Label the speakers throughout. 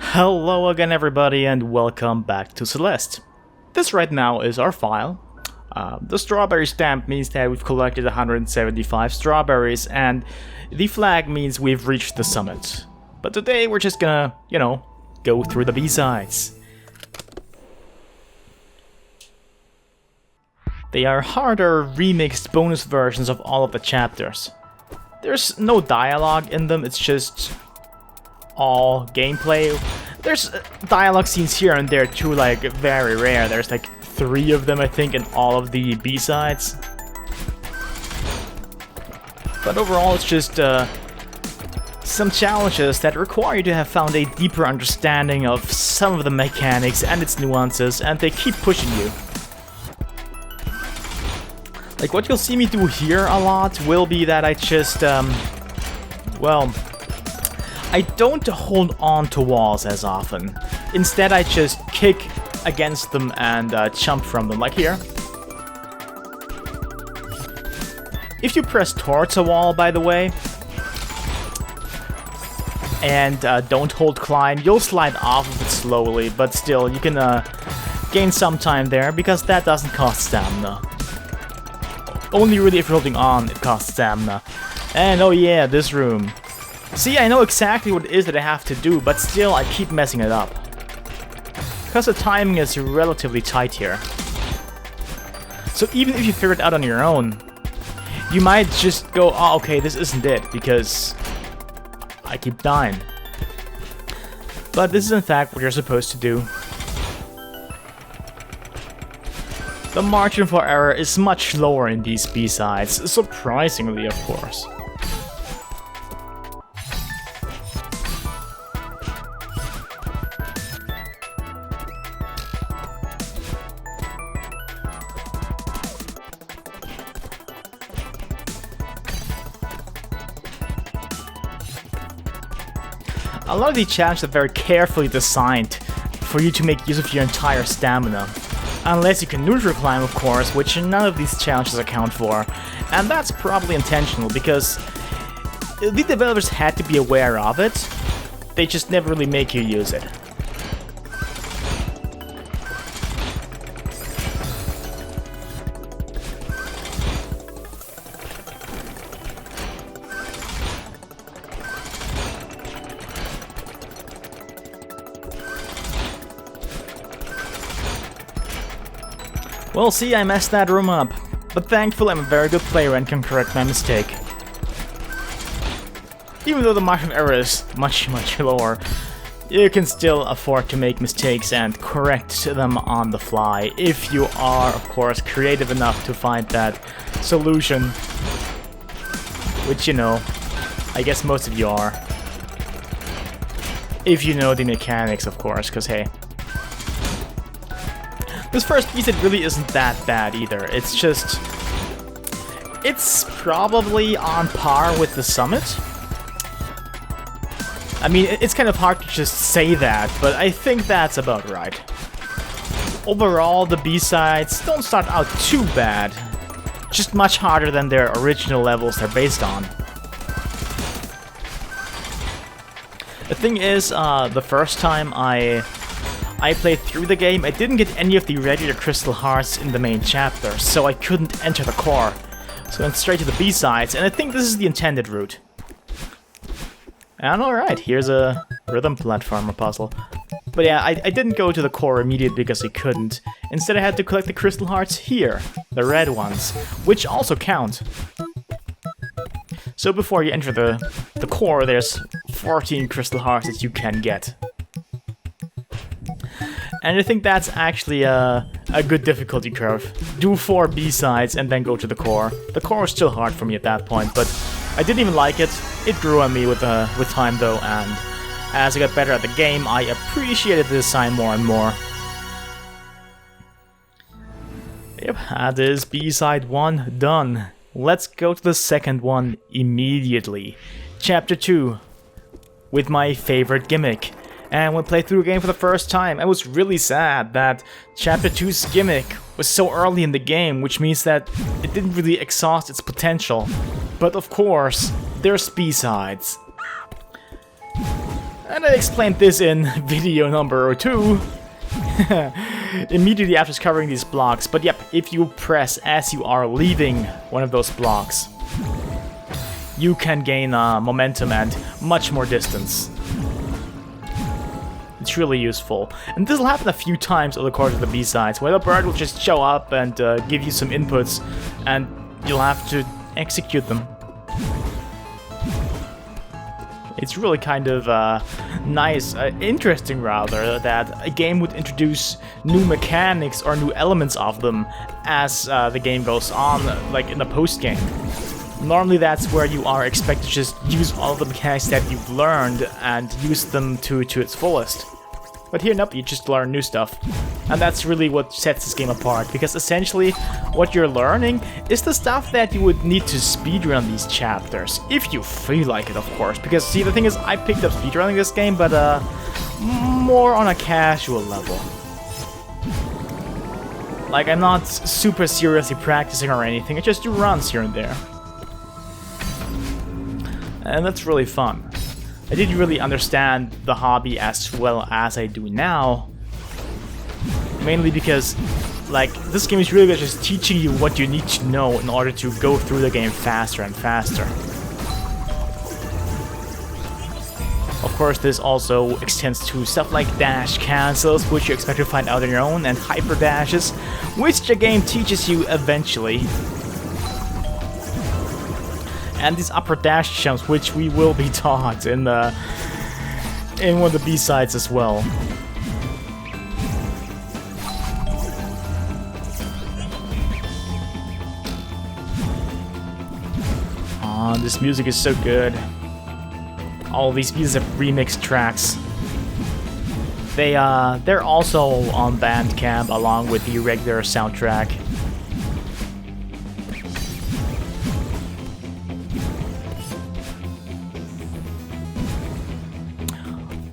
Speaker 1: Hello again everybody and welcome back to Celeste. This right now is our file. The strawberry stamp means that we've collected 175 strawberries and the flag means we've reached the summit. But today we're just gonna, go through the B-sides. They are harder, remixed bonus versions of all of the chapters. There's no dialogue in them, it's just all gameplay. There's dialogue scenes here and there too, like very rare. There's like 3 of them I think in all of the B-sides. But overall it's just some challenges that require you to have found a deeper understanding of some of the mechanics and its nuances, and they keep pushing you. Like, what you'll see me do here a lot will be that I just, I don't hold on to walls as often. Instead, I just kick against them and jump from them, like here. If you press towards a wall, by the way, and don't hold climb, you'll slide off of it slowly, but still, you can gain some time there, because that doesn't cost stamina. Only really if you're holding on, it costs stamina. And oh yeah, this room. See, I know exactly what it is that I have to do, but still I keep messing it up. Because the timing is relatively tight here. So even if you figure it out on your own, you might just go, oh okay, this isn't it, because I keep dying. But this is in fact what you're supposed to do. The margin for error is much lower in these B-sides, surprisingly of course. A lot of these challenges are very carefully designed for you to make use of your entire stamina. Unless you can neutral climb, of course, which none of these challenges account for. And that's probably intentional, because the developers had to be aware of it. They just never really make you use it. Well, see, I messed that room up, but thankfully I'm a very good player and can correct my mistake. Even though the margin of error is much lower, you can still afford to make mistakes and correct them on the fly, if you are, of course, creative enough to find that solution. Which, I guess most of you are. If you know the mechanics, of course, because hey. This first piece, it really isn't that bad either. It's just... it's probably on par with the summit. I mean, it's kind of hard to just say that, but I think that's about right. Overall, the B-sides don't start out too bad. Just much harder than their original levels they're based on. The thing is, the first time I played through the game, I didn't get any of the regular crystal hearts in the main chapter, so I couldn't enter the core. So I went straight to the B-sides, and I think this is the intended route. And alright, here's a rhythm platformer puzzle. But yeah, I didn't go to the core immediately because I couldn't. Instead I had to collect the crystal hearts here, the red ones, which also count. So before you enter the core, there's 14 crystal hearts that you can get. And I think that's actually a good difficulty curve. Do 4 B-sides and then go to the core. The core was still hard for me at that point, but I didn't even like it. It grew on me with time though, and as I got better at the game, I appreciated the design more and more. Yep, that is B-side 1 done. Let's go to the second one immediately. Chapter 2, with my favorite gimmick. And when I played through the game for the first time, I was really sad that Chapter 2's gimmick was so early in the game, which means that it didn't really exhaust its potential. But of course, there's B-sides. And I explained this in video number 2. Immediately after covering these blocks. But yep, if you press as you are leaving one of those blocks, you can gain momentum and much more distance. It's really useful. And this will happen a few times over the course of the B-sides, where the bird will just show up and give you some inputs, and you'll have to execute them. It's really kind of nice, interesting rather, that a game would introduce new mechanics or new elements of them as the game goes on, like in the post-game. Normally that's where you are expected to just use all the mechanics that you've learned and use them to its fullest. But here, nope, you just learn new stuff. And that's really what sets this game apart, because essentially what you're learning is the stuff that you would need to speedrun these chapters, if you feel like it, of course. Because, see, the thing is, I picked up speedrunning this game, but more on a casual level. Like, I'm not super seriously practicing or anything, I just do runs here and there. And that's really fun. I didn't really understand the hobby as well as I do now. Mainly because, like, this game is really just teaching you what you need to know in order to go through the game faster and faster. Of course, this also extends to stuff like dash cancels, which you expect to find out on your own, and hyper dashes, which the game teaches you eventually. And these upper dash jumps, which we will be taught in one of the B-sides as well. Oh, this music is so good. All these pieces of remix tracks. They're also on Bandcamp along with the regular soundtrack.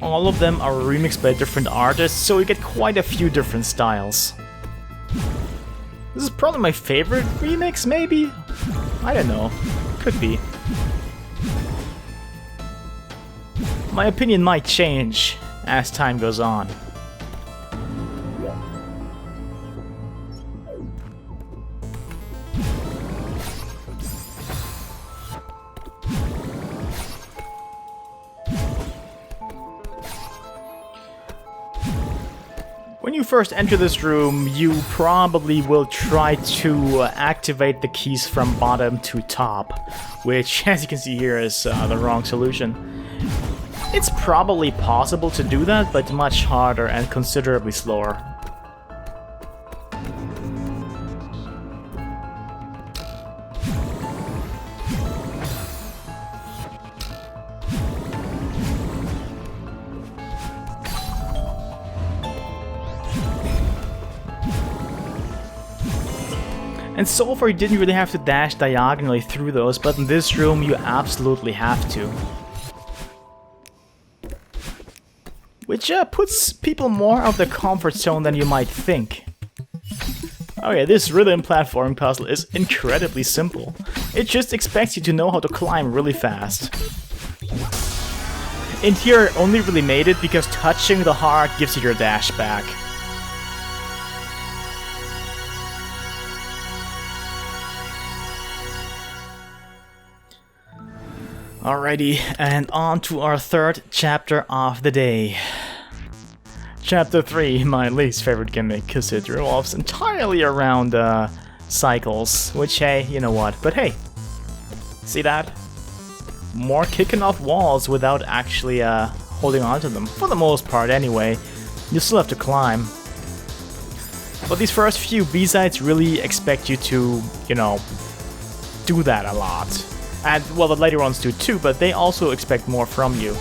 Speaker 1: All of them are remixed by different artists, so you get quite a few different styles. This is probably my favorite remix, maybe? I don't know. Could be. My opinion might change as time goes on. When you first enter this room, you probably will try to activate the keys from bottom to top, which, as you can see here, is the wrong solution. It's probably possible to do that, but much harder and considerably slower. And so far you didn't really have to dash diagonally through those, but in this room you absolutely have to. Which puts people more out of their comfort zone than you might think. Okay, this rhythm platforming puzzle is incredibly simple. It just expects you to know how to climb really fast. In here I only really made it because touching the heart gives you your dash back. Alrighty, and on to our third chapter of the day. Chapter 3, my least favorite gimmick, because it revolves entirely around cycles, which, hey, you know what, but hey, see that? More kicking off walls without actually holding onto them, for the most part anyway. You still have to climb. But these first few B-sides really expect you to, you know, do that a lot. And, well, the later ones do too, but they also expect more from you.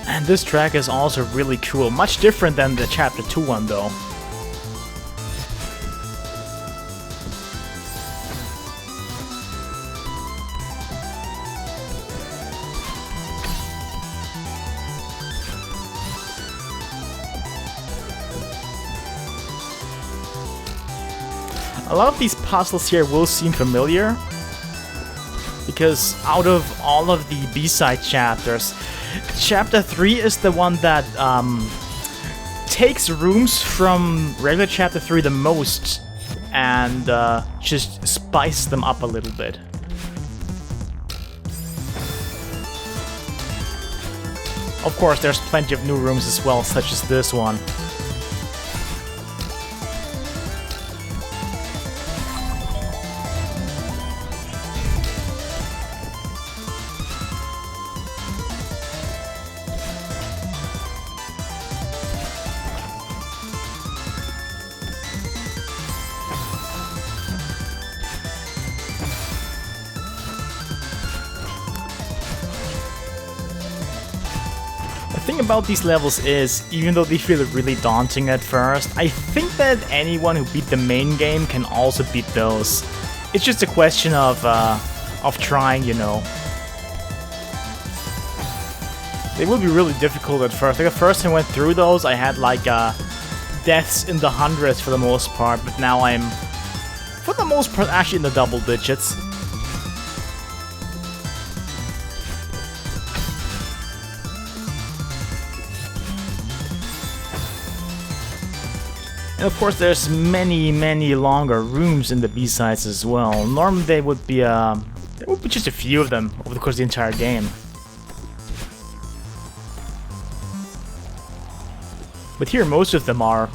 Speaker 1: And this track is also really cool, much different than the Chapter 2 one though. A lot of these puzzles here will seem familiar, because out of all of the B-side chapters, Chapter 3 is the one that takes rooms from regular Chapter 3 the most and just spices them up a little bit. Of course, there's plenty of new rooms as well, such as this one. The thing about these levels is, even though they feel really daunting at first, I think that anyone who beat the main game can also beat those. It's just a question of trying, you know. They will be really difficult at first. Like, the first time I went through those, I had like deaths in the hundreds for the most part, but now I'm, for the most part, actually in the double digits. And of course, there's many longer rooms in the B-sides as well. Normally there would be just a few of them over the course of the entire game. But here most of them are,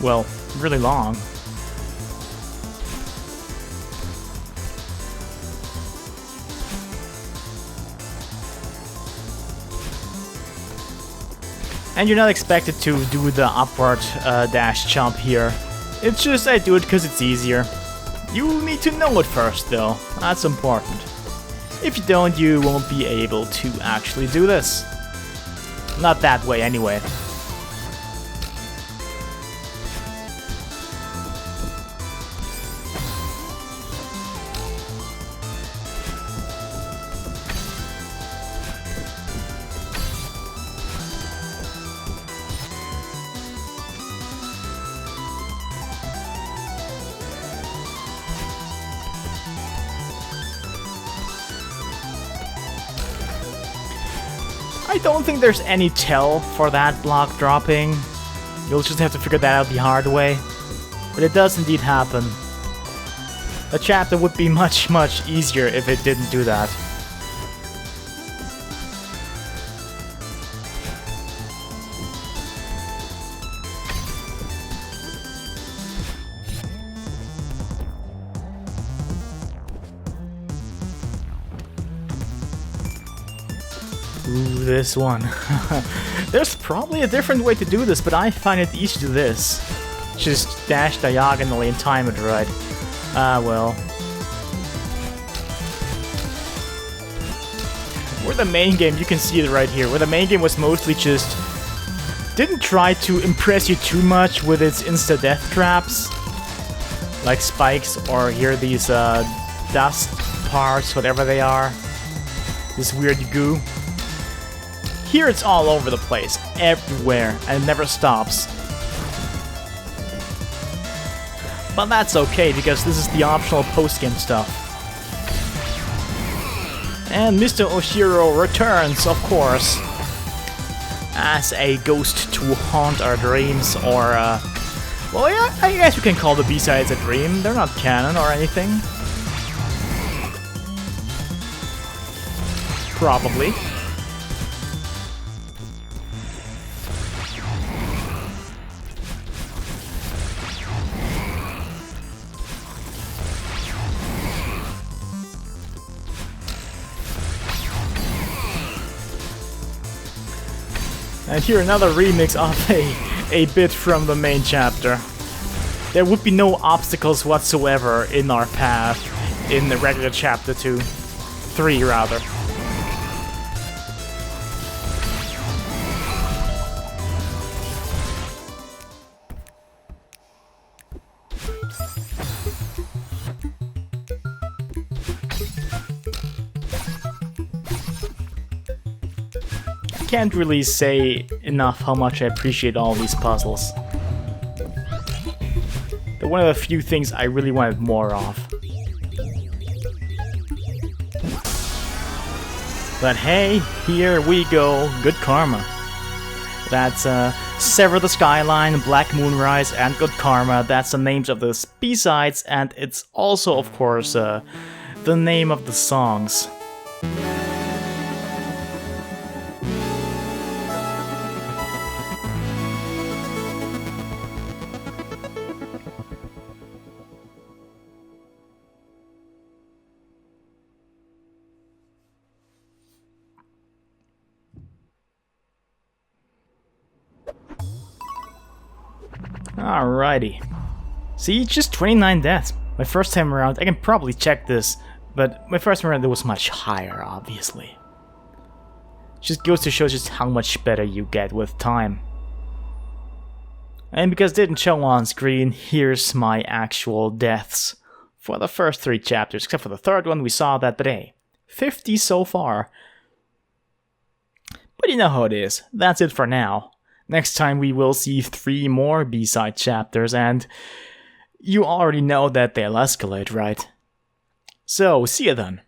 Speaker 1: well, really long. And you're not expected to do the upward dash jump here. It's just I do it because it's easier. You need to know it first though, that's important. If you don't, you won't be able to actually do this. Not that way anyway. I don't think there's any tell for that block dropping. You'll just have to figure that out the hard way. But it does indeed happen. The chapter would be much easier if it didn't do that. Ooh, this one. There's probably a different way to do this, but I find it easy to do this. Just dash diagonally and time it right. Ah, well. Where the main game, you can see it right here, where the main game was mostly just... didn't try to impress you too much with its insta-death traps. Like spikes, or here these dust parts, whatever they are. This weird goo. Here it's all over the place, everywhere, and it never stops. But that's okay, because this is the optional post-game stuff. And Mr. Oshiro returns, of course, as a ghost to haunt our dreams, or, well, yeah, I guess you can call the B-sides a dream. They're not canon or anything. Probably. And here another remix of a bit from the main chapter. There would be no obstacles whatsoever in our path in the regular chapter 2. 3 rather. Can't really say enough how much I appreciate all these puzzles. The one of the few things I really wanted more of. But hey, here we go, good karma. That's Sever the Skyline, Black Moonrise, and Good Karma. That's the names of the B-sides, and it's also, of course, the name of the songs. Alrighty. See, just 29 deaths. My first time around, I can probably check this, but my first time around it was much higher, obviously. Just goes to show just how much better you get with time. And because it didn't show on screen, here's my actual deaths. For the first 3 chapters, except for the third one, we saw that, but hey, 50 so far. But you know how it is, that's it for now. Next time we will see 3 more B-side chapters, and you already know that they'll escalate, right? So, see you then.